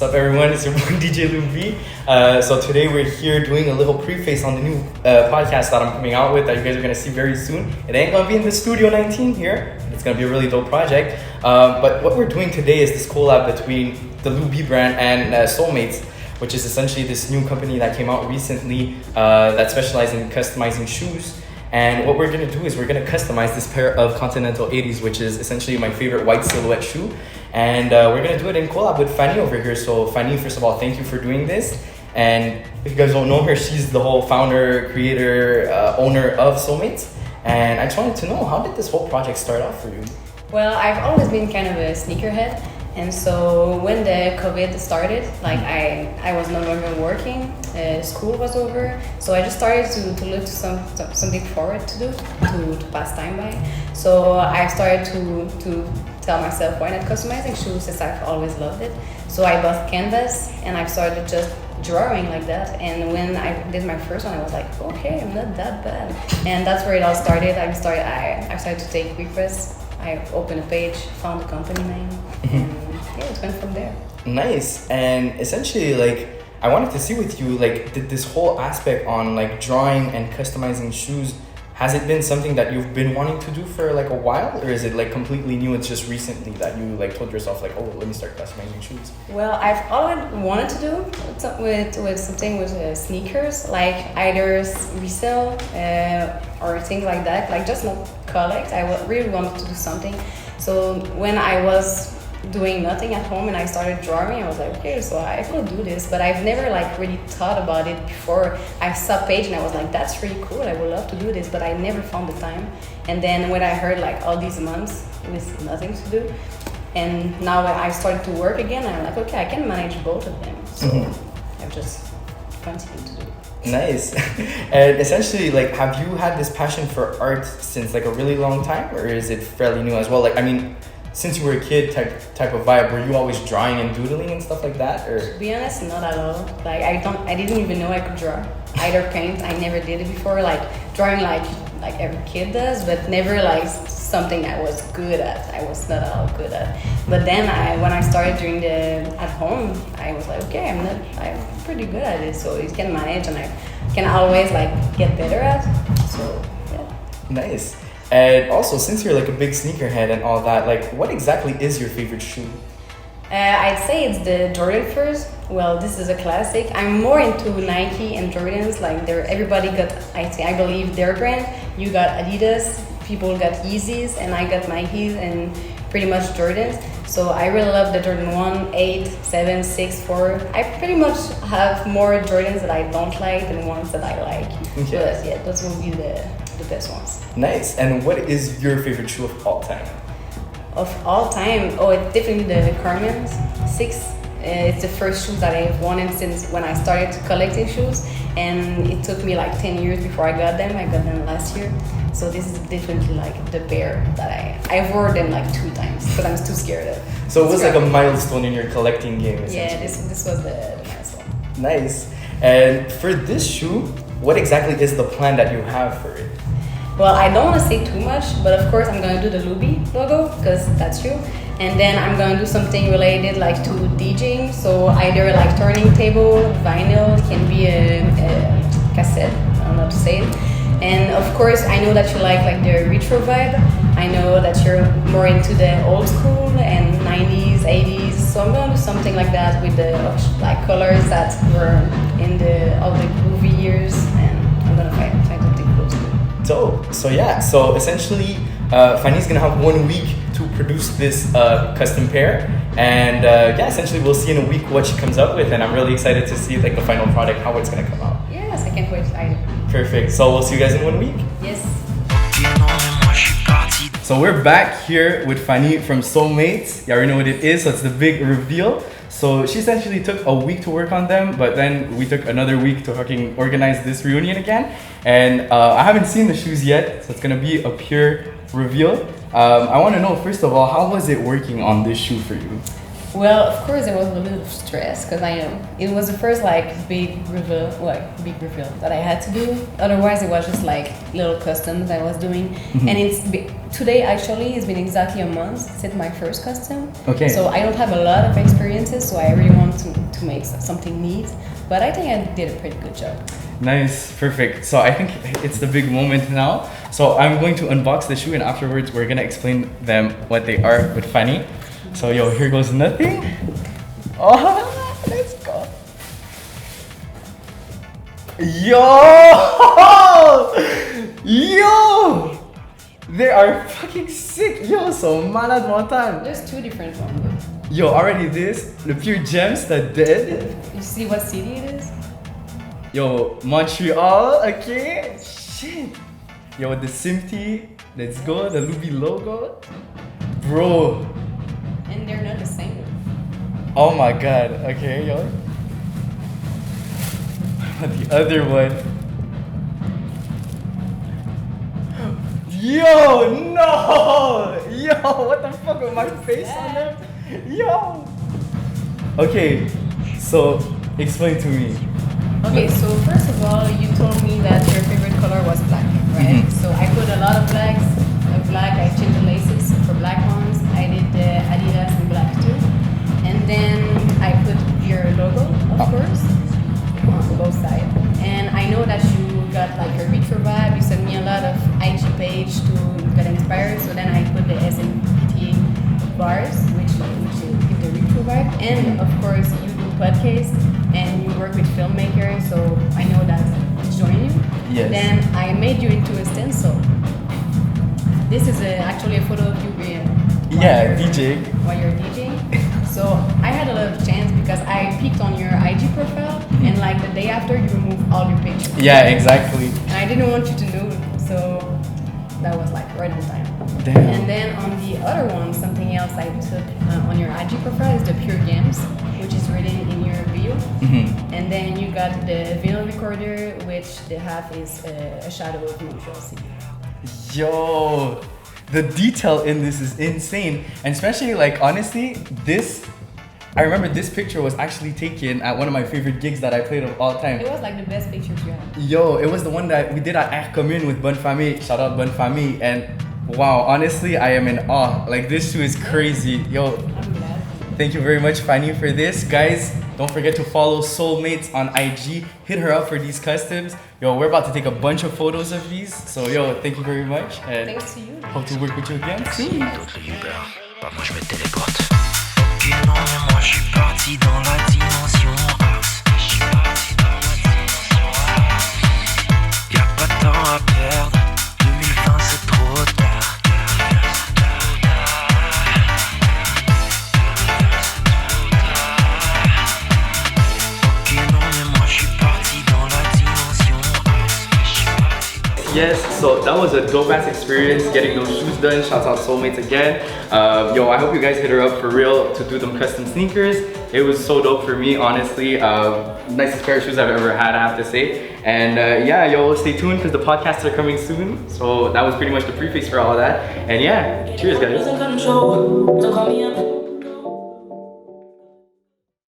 What's up, everyone? It's your boy DJ Luby. So today we're here doing a little preface on the new podcast that I'm coming out with that you guys are gonna see very soon. It ain't gonna be in the Studio 19 here. It's gonna be a really dope project. But what we're doing today is this collab between the Luby brand and Solemates, which is essentially this new company that came out recently that specializes in customizing shoes. And what we're gonna do is we're gonna customize this pair of Continental 80s, which is essentially my favorite white silhouette shoe. And we're gonna do it in collab with Fannie over here. So Fannie, first of all, thank you for doing this. And if you guys don't know her, she's the whole founder, creator, owner of Solemates. And I just wanted to know, how did this whole project start off for you? Well, I've always been kind of a sneakerhead. And so when the COVID started, like I was no longer working, school was over, so I just started to look to something forward to do, to pass time by. So I started to tell myself, why not customizing shoes, since I've always loved it. So I bought canvas and I started just drawing like that. And when I did my first one, I was like, okay, I'm not that bad. And that's where it all started. I started to take requests. I opened a page, found the company name, and yeah, it went from there. Nice. And essentially, like, I wanted to see with you, like, did this whole aspect on like drawing and customizing shoes, has it been something that you've been wanting to do for like a while, or is it like completely new? It's just recently that you like told yourself like, oh, let me start customizing shoes. Well, I've always wanted to do with something with sneakers, like either resell or things like that, like just not collect. I really wanted to do something. So when I was doing nothing at home and I started drawing, I was like, okay, so I could do this, but I've never like really thought about it before. I saw a page and I was like, that's really cool, I would love to do this, but I never found the time. And then when I heard like all these months with nothing to do, and now I started to work again, I'm like, okay, I can manage both of them. So I've just continued to do it. Nice. And essentially, like, have you had this passion for art since like a really long time, or is it fairly new as well? Like, I mean, since you were a kid type of vibe, were you always drawing and doodling and stuff like that, or? To be honest, not at all. Like I didn't even know I could draw. Either paint, I never did it before. Like drawing, like every kid does, but never like something I was good at. I was not at all good at. But then when I started doing the at home, I was like, okay, I'm pretty good at it. So you can manage, and I can always like get better at. So yeah. Nice. And also, since you're like a big sneakerhead and all that, like, what exactly is your favorite shoe? I'd say it's the Jordan 1st. Well, this is a classic. I'm more into Nike and Jordans. Like, everybody got, I believe, their brand. You got Adidas, people got Yeezys, and I got Nikes and pretty much Jordans. So I really love the Jordan 1, 8, 7, 6, 4. I pretty much have more Jordans that I don't like than ones that I like. Okay. But yeah, those will be the best ones. Nice. And what is your favorite shoe of all time? Of all time? Oh, it's definitely the Carmen 6. It's the first shoes that I've wanted since when I started collecting shoes, and it took me like 10 years before I got them. I got them last year. So this is definitely like the pair that I wore them like 2 times because I'm too scared of. So it was like a milestone in your collecting game, essentially. Yeah, this was the milestone. Nice. And for this shoe, what exactly is the plan that you have for it? Well, I don't want to say too much, but of course I'm going to do the Luby logo because that's you. And then I'm going to do something related like to DJing. So either like turning table, vinyl, it can be a cassette, I don't know how to say it. And of course, I know that you like the retro vibe. I know that you're more into the old school and 90s, 80s. So I'm going to do something like that with the like colors that were in all the movie years, and I'm going to find something close to it. Dope. So yeah, so essentially, Fanny's gonna have 1 week to produce this custom pair, and yeah, essentially we'll see in a week what she comes up with, and I'm really excited to see like the final product, how it's gonna come out. Yes, I can't wait either. Perfect. So we'll see you guys in 1 week. Yes. So we're back here with Fannie from Solemates. You already know what it is, so it's the big reveal. So she essentially took a week to work on them, but then we took another week to fucking organize this reunion again. And I haven't seen the shoes yet, so it's gonna be a pure reveal. I wanna know, first of all, how was it working on this shoe for you? Well, of course, there was a little bit of stress because I know it was the first big reveal that I had to do. Otherwise, it was just like little customs I was doing. Mm-hmm. And today actually it's been exactly a month since my first custom. Okay. So I don't have a lot of experiences, so I really want to make something neat. But I think I did a pretty good job. Nice, perfect. So I think it's the big moment now. So I'm going to unbox the shoe, and afterwards we're gonna explain them what they are with Fannie. So yo, here goes nothing. Oh, let's go. Yo, they are fucking sick. Yo, so malade mental. There's two different ones. Yo, already this, the pure gems, the dead. You see what city it is? Yo, Montreal, okay. Shit. Yo, the Simpty, let's go, the Louis logo. Bro. And they're not the same. Oh my god, okay, yo. The other one. Yo, no! Yo, what the fuck with my face on them? Yo! Okay, so explain to me. Okay, so first of all, you told me that your favorite color was black, right? Mhm. So I put a lot of blacks. Black, I changed the laces for black ones. I did the Adidas in black too. And then I put your logo, of course, on both sides. And I know that you got like a retro vibe. You sent me a lot of IG page to get inspired. So then I put the SMPTA bars, which give the retro vibe. And of course, you do podcasts and you work with filmmakers. So I know that join you. Yes. Then I made you into a stencil. This is actually a photo of you DJing. while you're DJing. So I had a lot of chance because I peeked on your IG profile and like the day after you removed all your pictures. Yeah, exactly. And I didn't want you to know, so that was like right on time. Damn. And then on the other one, something else I took on your IG profile is the Pure Games, which is written in your bio. Mm-hmm. And then you got the vinyl recorder, which the half is a shadow of Montreal City. Yo, the detail in this is insane. And especially like honestly, I remember this picture was actually taken at one of my favorite gigs that I played of all time. It was like the best pictures you had. Yo, it was the one that we did at Air Commune with Bonne Famille. Shout out Bonne Famille. And wow, honestly, I am in awe. Like this shoe is crazy. Yo, I'm glad. thank you very much, Fannie, for this. Guys, don't forget to follow Solemates on IG. Hit her up for these customs. Yo, we're about to take a bunch of photos of these. So yo, thank you very much. And Thanks to you. hope to work with you again soon. D'autres le Uber, bah moi je me téléporte. Ok non mais moi je suis parti dans la dimension house. Je suis parti dans la dimension house. Y'a pas de temps à perdre, 2020 c'est trop tard. Ok non mais moi je suis parti dans la dimension house. Je suis parti. Yes, so that was a dope ass experience getting those shoes done. Shouts out Soulmates again. Yo, I hope you guys hit her up for real to do them custom sneakers. It was so dope for me, honestly. Nicest pair of shoes I've ever had, I have to say. And yeah, yo, stay tuned because the podcasts are coming soon. So that was pretty much the preface for all that. And yeah, cheers, guys.